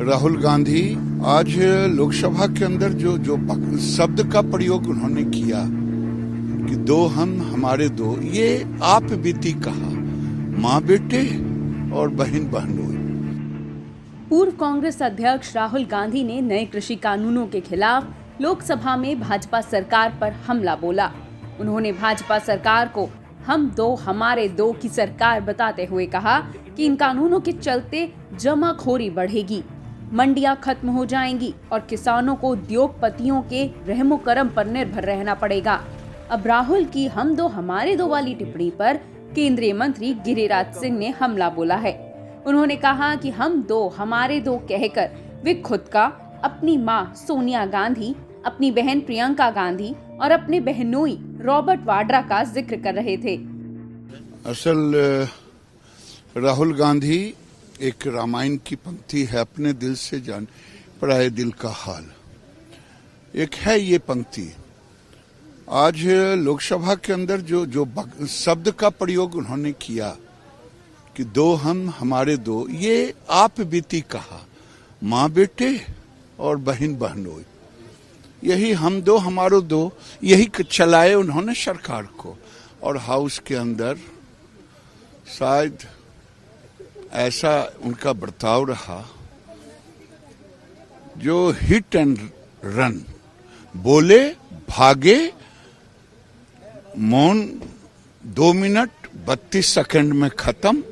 राहुल गांधी आज लोकसभा के अंदर जो जो शब्द का प्रयोग उन्होंने किया कि दो हम हमारे दो, ये आप बीती कहा, माँ बेटे और बहन बहनोई। पूर्व कांग्रेस अध्यक्ष राहुल गांधी ने नए कृषि कानूनों के खिलाफ लोकसभा में भाजपा सरकार पर हमला बोला। उन्होंने भाजपा सरकार को हम दो हमारे दो की सरकार बताते हुए कहा कि इन कानूनों के चलते जमाखोरी बढ़ेगी, मंडियां खत्म हो जाएंगी और किसानों को उद्योगपतियों के रहमो करम पर निर्भर रहना पड़ेगा। अब राहुल की हम दो हमारे दो वाली टिप्पणी पर केंद्रीय मंत्री गिरिराज सिंह ने हमला बोला है। उन्होंने कहा कि हम दो हमारे दो कहकर वे खुद का, अपनी मां सोनिया गांधी, अपनी बहन प्रियंका गांधी और अपने बहनोई रॉबर्ट वाड्रा का जिक्र कर रहे थे। असल राहुल गांधी एक रामायण की पंक्ति है, अपने दिल से जान पराये दिल का हाल। एक है ये पंक्ति। आज लोकसभा के अंदर जो जो शब्द का प्रयोग उन्होंने किया कि दो हम हमारे दो, ये आप बीती कहा, माँ बेटे और बहन बहनोई, यही हम दो हमारो दो, यही चलाए उन्होंने सरकार को। और हाउस के अंदर शायद ऐसा उनका बर्ताव रहा जो हिट एंड रन, बोले भागे, मौन 2 मिनट 32 सेकंड में खत्म।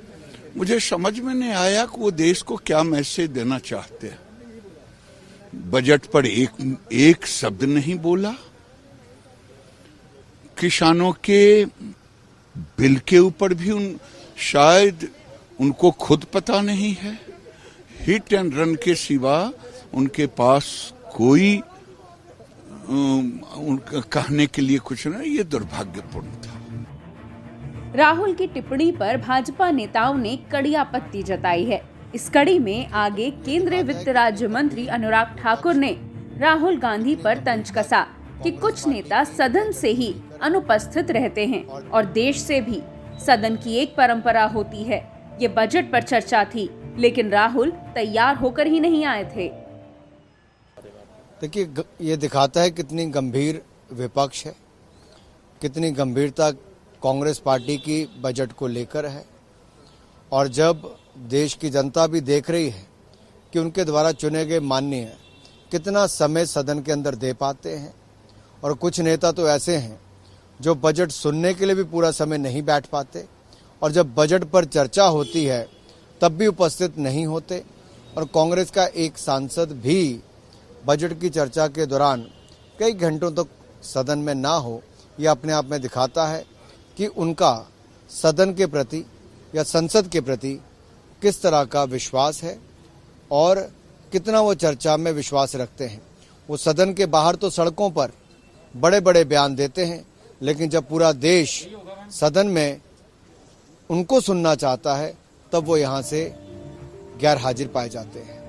मुझे समझ में नहीं आया कि वो देश को क्या मैसेज देना चाहते हैं। बजट पर एक शब्द नहीं बोला, किसानों के बिल के ऊपर भी शायद उनको खुद पता नहीं है। हिट एंड रन के सिवा उनके पास कोई उनका कहने के लिए कुछ नहीं। ये दुर्भाग्यपूर्ण था। राहुल की टिप्पणी पर भाजपा नेताओं ने कड़ी आपत्ति जताई है। इस कड़ी में आगे केंद्रीय वित्त राज्य मंत्री अनुराग ठाकुर ने राहुल गांधी पर तंज कसा कि कुछ नेता सदन से ही अनुपस्थित रहते हैं और देश से भी सदन की एक परंपरा होती है। ये बजट पर चर्चा थी, लेकिन राहुल तैयार होकर ही नहीं आए थे। देखिए, ये दिखाता है कितनी गंभीर विपक्ष है, कितनी गंभीरता कांग्रेस पार्टी की बजट को लेकर है। और जब देश की जनता भी देख रही है कि उनके द्वारा चुने गए माननीय कितना समय सदन के अंदर दे पाते हैं, और कुछ नेता तो ऐसे हैं जो बजट सुनने के लिए भी पूरा समय नहीं बैठ पाते, और जब बजट पर चर्चा होती है तब भी उपस्थित नहीं होते। और कांग्रेस का एक सांसद भी बजट की चर्चा के दौरान कई घंटों तक सदन में ना हो, यह अपने आप में दिखाता है कि उनका सदन के प्रति या संसद के प्रति किस तरह का विश्वास है और कितना वो चर्चा में विश्वास रखते हैं। वो सदन के बाहर तो सड़कों पर बड़े बड़े बयान देते हैं, लेकिन जब पूरा देश सदन में उनको सुनना चाहता है तब वो यहाँ से गैर हाजिर पाए जाते हैं।